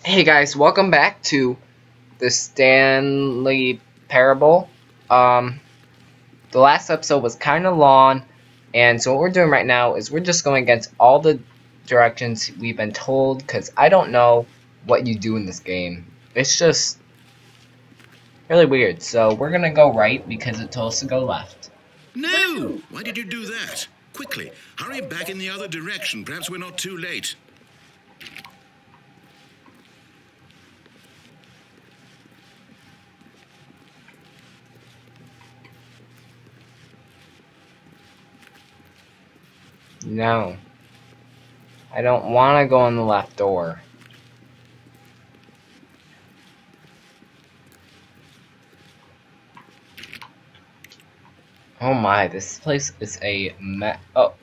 Hey guys, welcome back to the Stanley parable. The last episode was kind of long, and so what we're doing right now is we're just going against all the directions we've been told, because I don't know what you do in this game. It's just really weird. So we're gonna go right because it told us to go left. No! Why did you do that? Quickly, hurry back in the other direction. Perhaps we're not too late. No. I don't want to go in the left door. Oh my, this place is a mess. Oh.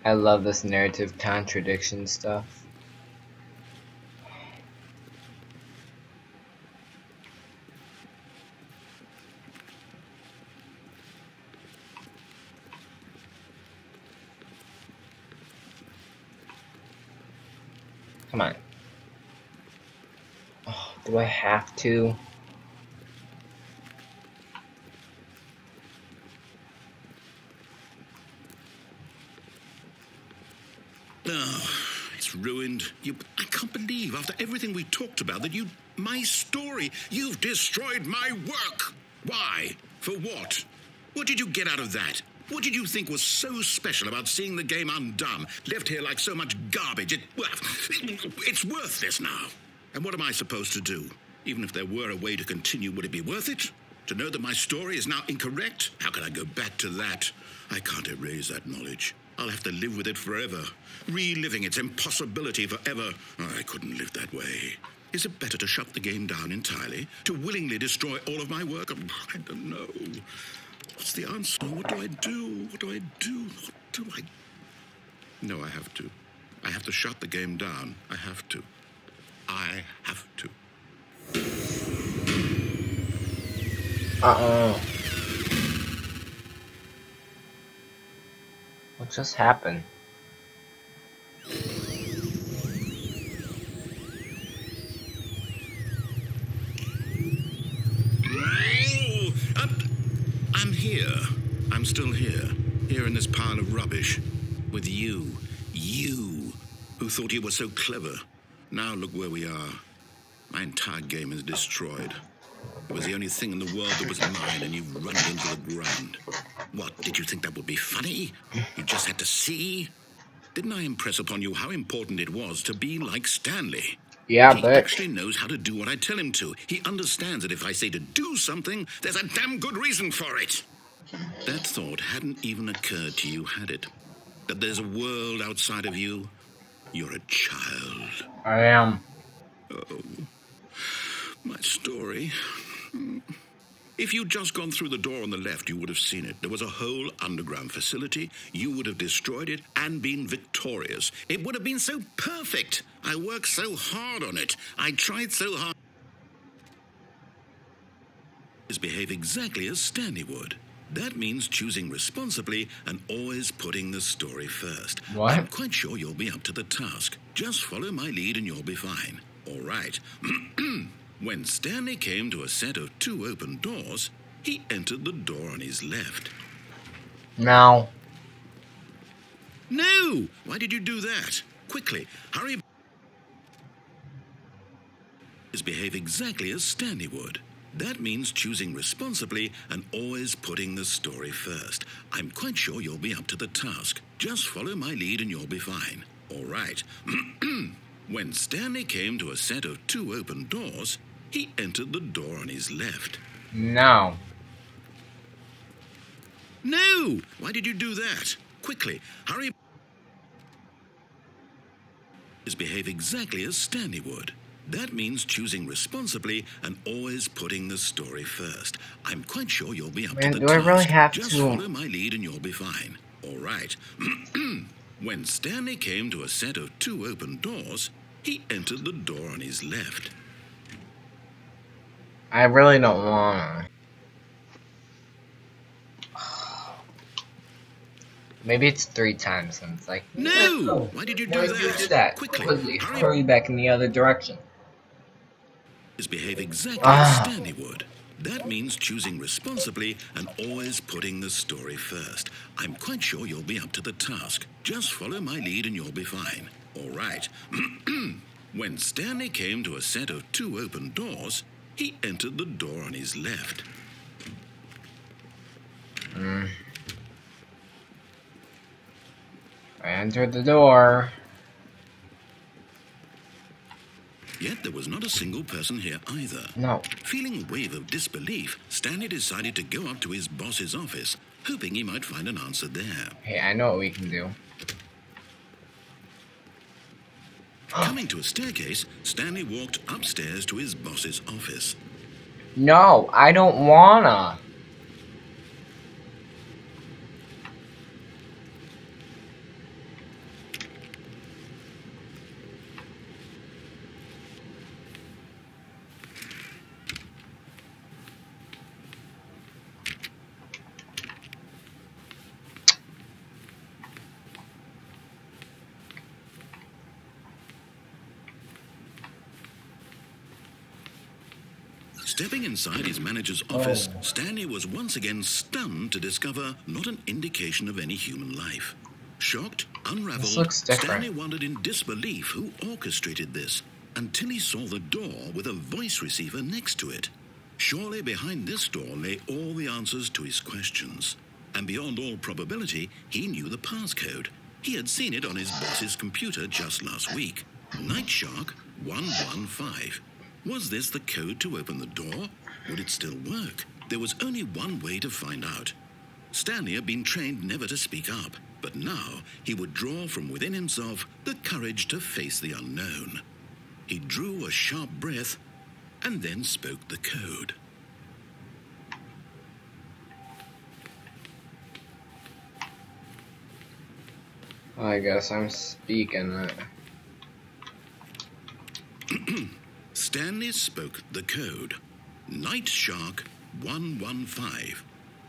I love this narrative contradiction stuff. Come on. Oh, do I have to? Oh, it's ruined. I can't believe, after everything we talked about, that my story, you've destroyed my work. Why? For what? What did you get out of that? What did you think was so special about seeing the game undone, left here like so much garbage? It's worthless now. And what am I supposed to do? Even if there were a way to continue, would it be worth it? To know that my story is now incorrect? How can I go back to that? I can't erase that knowledge. I'll have to live with it forever, reliving its impossibility forever. Oh, I couldn't live that way. Is it better to shut the game down entirely? To willingly destroy all of my work? I don't know. What's the answer? What do I do? What do I do? What do I... No, I have to. I have to shut the game down. I have to. I have to. What just happened? I'm here. I'm still here. Here in this pile of rubbish. With you. You. Who thought you were so clever. Now look where we are. My entire game is destroyed. It was the only thing in the world that was mine, and you've run it into the ground. What, did you think that would be funny? You just had to see? Didn't I impress upon you how important it was to be like Stanley? Yeah, He but... actually knows how to do what I tell him to. He understands that if I say to do something, there's a damn good reason for it. That thought hadn't even occurred to you, had it? That there's a world outside of you? You're a child. I am. Oh, my story. If you'd just gone through the door on the left, you would have seen it. There was a whole underground facility. You would have destroyed it and been victorious. It would have been so perfect. I worked so hard on it. I tried so hard. Behave exactly as Stanley would. That means choosing responsibly and always putting the story first. What? I'm quite sure you'll be up to the task. Just follow my lead and you'll be fine. All right. When Stanley came to a set of 2 open doors, he entered the door on his left. No. No! Why did you do that? Quickly, hurry. Behave exactly as Stanley would. That means choosing responsibly and always putting the story first. I'm quite sure you'll be up to the task. Just follow my lead and you'll be fine. All right. When Stanley came to a set of 2 open doors, he entered the door on his left. No. No! Why did you do that? Quickly, hurry. Behave exactly as Stanley would. That means choosing responsibly and always putting the story first. I'm quite sure you'll be up to the do I task. really have Just to? follow my lead and you'll be fine. All right. When Stanley came to a set of 2 open doors, he entered the door on his left. I really don't want to. Maybe it's 3 times, and it's like, No! Why did you do why that? did you do that? Quickly, hurry up. Hurry back in the other direction. Behave exactly as Stanley would. That means choosing responsibly and always putting the story first. I'm quite sure you'll be up to the task. Just follow my lead and you'll be fine. All right. When Stanley came to a set of 2 open doors, he entered the door on his left. I entered the door. Yet there was not a single person here either. No. Feeling a wave of disbelief, Stanley decided to go up to his boss's office, hoping he might find an answer there. Hey, I know what we can do. Coming to a staircase, Stanley walked upstairs to his boss's office. No, I don't wanna. Stepping inside his manager's office, Stanley was once again stunned to discover not an indication of any human life. Shocked, unraveled, Stanley wondered in disbelief who orchestrated this, until he saw the door with a voice receiver next to it. Surely behind this door lay all the answers to his questions. And beyond all probability, he knew the passcode. He had seen it on his boss's computer just last week. Night Shark 115. Was this the code to open the door? Would it still work? There was only one way to find out. Stanley had been trained never to speak up, but now he would draw from within himself the courage to face the unknown. He drew a sharp breath and then spoke the code. I guess I'm speaking it. Stanley spoke the code. Night Shark 115.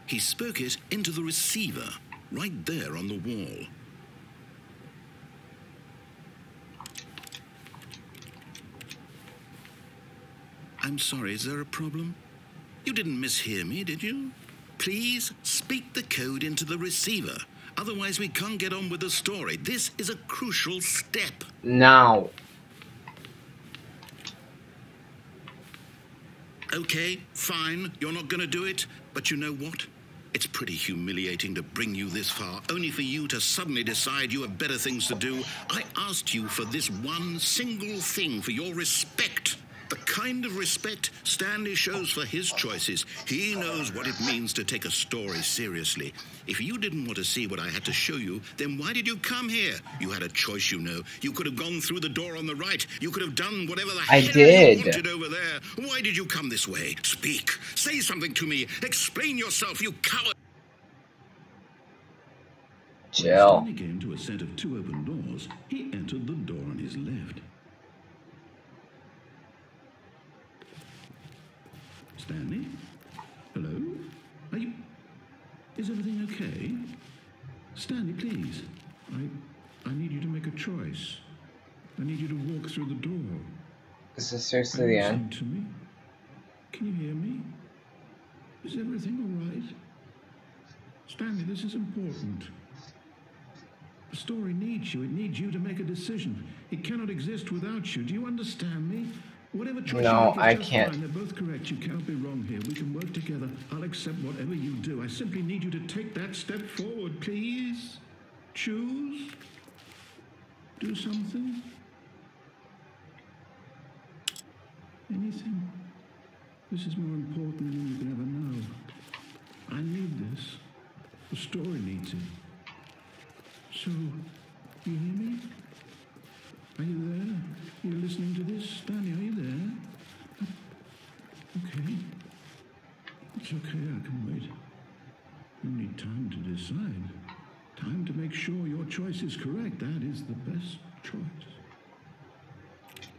He spoke it into the receiver, right there on the wall. I'm sorry, is there a problem? You didn't mishear me, did you? Please speak the code into the receiver. Otherwise, we can't get on with the story. This is a crucial step. Now. Okay, fine, you're not going to do it, but you know what? It's pretty humiliating to bring you this far, only for you to suddenly decide you have better things to do. I asked you for this one single thing, for your respect. The kind of respect Stanley shows for his choices. He knows what it means to take a story seriously. If you didn't want to see what I had to show you, then why did you come here? You had a choice, you know. You could have gone through the door on the right. You could have done whatever the hell you wanted over there. Why did you come this way? Speak. Say something to me. Explain yourself, you coward. Jill. Stanley came to a set of 2 open doors. He entered the door on his left. Stanley? Hello? Are you... Is everything okay? Stanley, please. I need you to make a choice. I need you to walk through the door. Is this seriously the end? To me? Can you hear me? Is everything all right? Stanley, this is important. The story needs you. It needs you to make a decision. It cannot exist without you. Do you understand me? Whatever choice no, you make, I can't. Fine. They're both correct. You cannot be wrong here. We can work together. I'll accept whatever you do. I simply need you to take that step forward, please. Choose. Do something. Anything. This is more important than you can ever know. I need this. The story needs it. So, you hear me? Are you there? You're listening to this? Stanley, are you there? Okay. It's okay, I can wait. You need time to decide. Time to make sure your choice is correct. That is the best choice.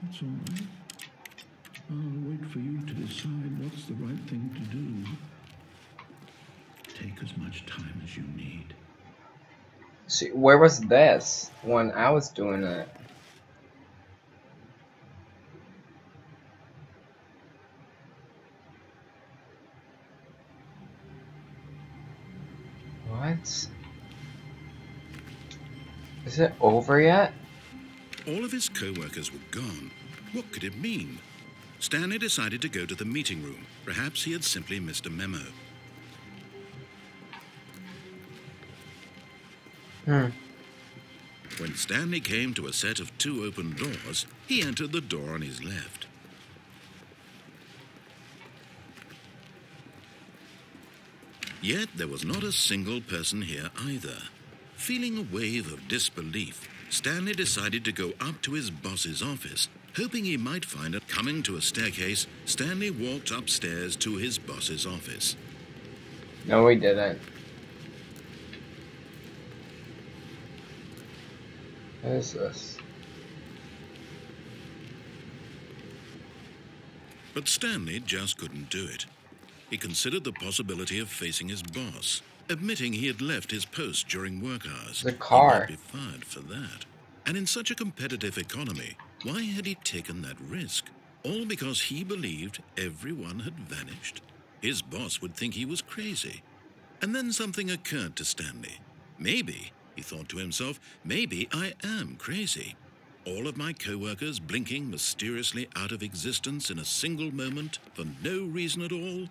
That's all right. I'll wait for you to decide what's the right thing to do. Take as much time as you need. See, where was this when I was doing it? What? Is it over yet? All of his co-workers were gone. What could it mean? Stanley decided to go to the meeting room. Perhaps he had simply missed a memo. When Stanley came to a set of 2 open doors, he entered the door on his left. Yet there was not a single person here either. Feeling a wave of disbelief, Stanley decided to go up to his boss's office, hoping he might find it. Coming to a staircase, Stanley walked upstairs to his boss's office. No, we didn't. What is this? But Stanley just couldn't do it. He considered the possibility of facing his boss, admitting he had left his post during work hours. The car. He might be fired for that. And in such a competitive economy, why had he taken that risk? All because he believed everyone had vanished. His boss would think he was crazy. And then something occurred to Stanley. Maybe, he thought to himself, maybe I am crazy. All of my co-workers blinking mysteriously out of existence in a single moment for no reason at all.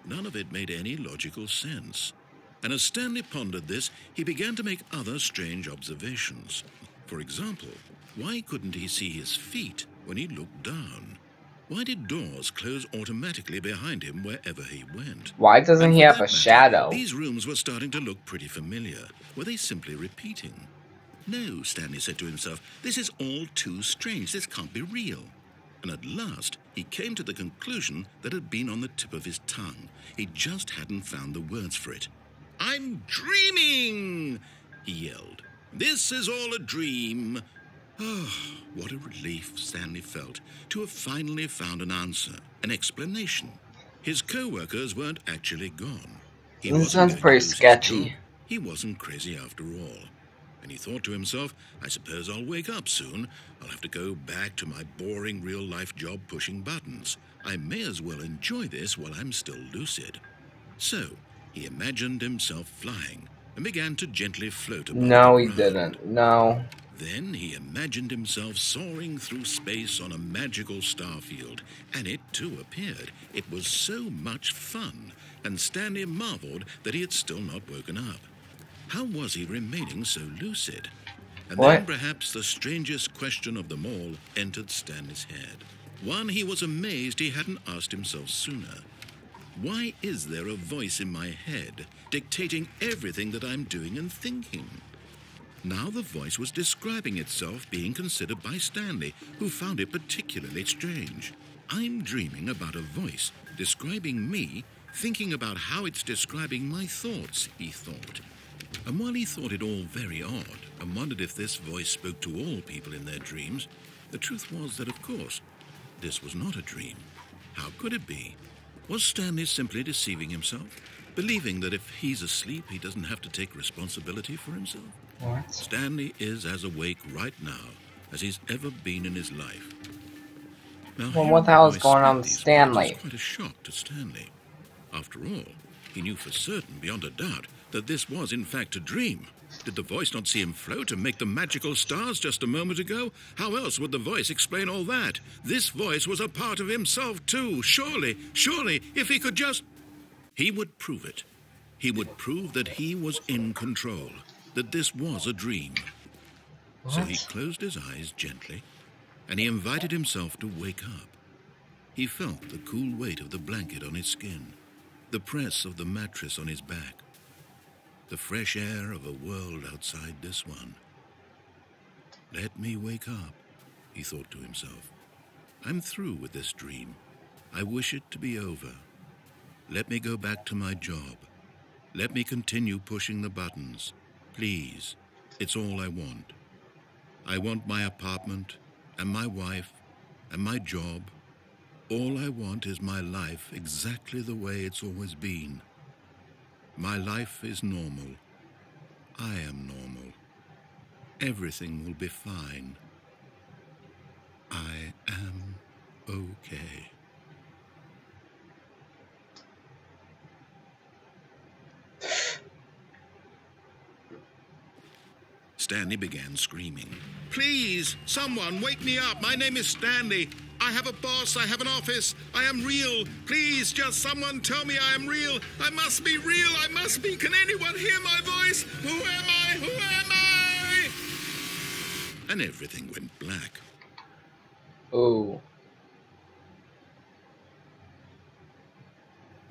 None of it made any logical sense. And as Stanley pondered this, he began to make other strange observations. For example, why couldn't he see his feet when he looked down? Why did doors close automatically behind him wherever he went? Why doesn't he have a matter, shadow? These rooms were starting to look pretty familiar. Were they simply repeating? No, Stanley said to himself, this is all too strange. This can't be real. And at last, he came to the conclusion that had been on the tip of his tongue. He just hadn't found the words for it. I'm dreaming, he yelled. This is all a dream. Oh, what a relief Stanley felt to have finally found an answer, an explanation. His co-workers weren't actually gone. This sounds pretty sketchy. He wasn't crazy after all. And he thought to himself, I suppose I'll wake up soon. I'll have to go back to my boring real-life job pushing buttons. I may as well enjoy this while I'm still lucid. So, he imagined himself flying and began to gently float above No, the he ground. didn't. No. Then he imagined himself soaring through space on a magical star field, and it too appeared. It was so much fun, and Stanley marveled that he had still not woken up. How was he remaining so lucid? And then perhaps the strangest question of them all entered Stanley's head. One he was amazed he hadn't asked himself sooner. Why is there a voice in my head dictating everything that I'm doing and thinking? Now the voice was describing itself being considered by Stanley, who found it particularly strange. I'm dreaming about a voice describing me, thinking about how it's describing my thoughts, he thought. And while he thought it all very odd and wondered if this voice spoke to all people in their dreams, the truth was that, of course, this was not a dream. How could it be? Was Stanley simply deceiving himself, believing that if he's asleep, he doesn't have to take responsibility for himself? What? Stanley is as awake right now as he's ever been in his life. Now, Well, what the hell is going on with Stanley? It was quite a shock to Stanley. After all, he knew for certain, beyond a doubt, that this was in fact a dream. Did the voice not see him float and make the magical stars just a moment ago? How else would the voice explain all that? This voice was a part of himself too. Surely, if he could just... He would prove it. He would prove that he was in control, that this was a dream. What? So he closed his eyes gently, and he invited himself to wake up. He felt the cool weight of the blanket on his skin, the press of the mattress on his back, the fresh air of a world outside this one. Let me wake up, he thought to himself. I'm through with this dream. I wish it to be over. Let me go back to my job. Let me continue pushing the buttons. Please, it's all I want. I want my apartment, and my wife, and my job. All I want is my life exactly the way it's always been. My life is normal. I am normal. Everything will be fine. I am okay. Stanley began screaming. Please, someone, wake me up. My name is Stanley. I have a boss. I have an office. I am real. Please, just someone tell me I am real. I must be real. I must be. Can anyone hear my voice? Who am I? Who am I? And everything went black. Oh.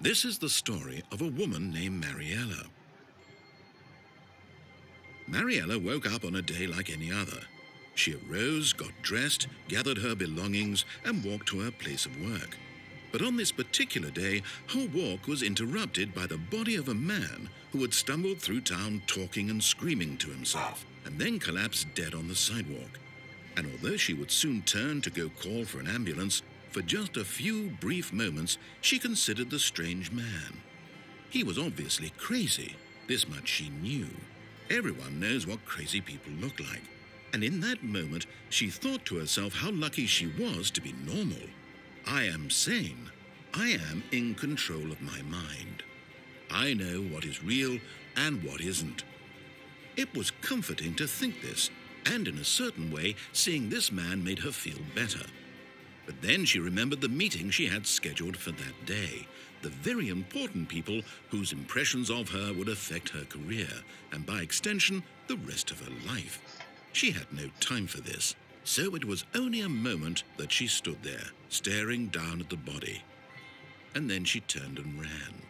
This is the story of a woman named Mariella. Mariella woke up on a day like any other. She arose, got dressed, gathered her belongings, and walked to her place of work. But on this particular day, her walk was interrupted by the body of a man who had stumbled through town talking and screaming to himself, and then collapsed dead on the sidewalk. And although she would soon turn to go call for an ambulance, for just a few brief moments, she considered the strange man. He was obviously crazy. This much she knew. Everyone knows what crazy people look like. And in that moment, she thought to herself how lucky she was to be normal. I am sane. I am in control of my mind. I know what is real and what isn't. It was comforting to think this, and in a certain way, seeing this man made her feel better. But then she remembered the meeting she had scheduled for that day. The very important people whose impressions of her would affect her career, and by extension, the rest of her life. She had no time for this, so it was only a moment that she stood there, staring down at the body. And then she turned and ran.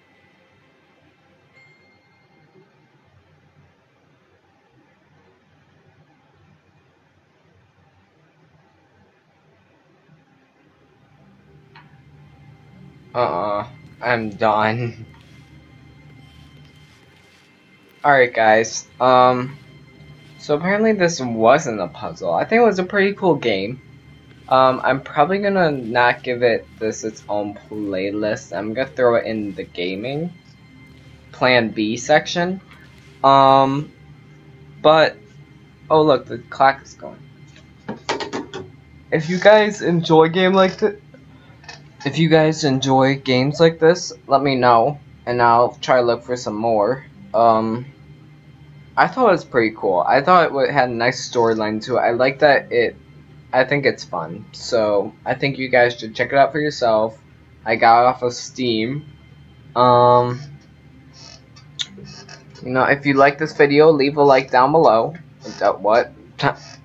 I'm done. Alright guys, so apparently this wasn't a puzzle. I think it was a pretty cool game. I'm probably gonna not give this its own playlist. I'm gonna throw it in the gaming Plan B section. But oh look, the clock is going. If you guys enjoy games like this, let me know, and I'll try to look for some more. I thought it was pretty cool. I thought it had a nice storyline to it. I like that I think it's fun. So I think you guys should check it out for yourself. I got it off of Steam. You know, if you like this video, leave a like down below.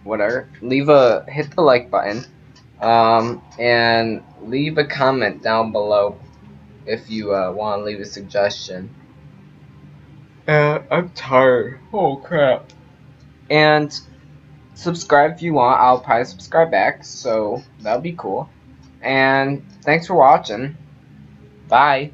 Whatever. Hit the like button. And leave a comment down below if you want to leave a suggestion. I'm tired. Oh crap. And subscribe if you want. I'll probably subscribe back, so that'll be cool. And thanks for watching. Bye.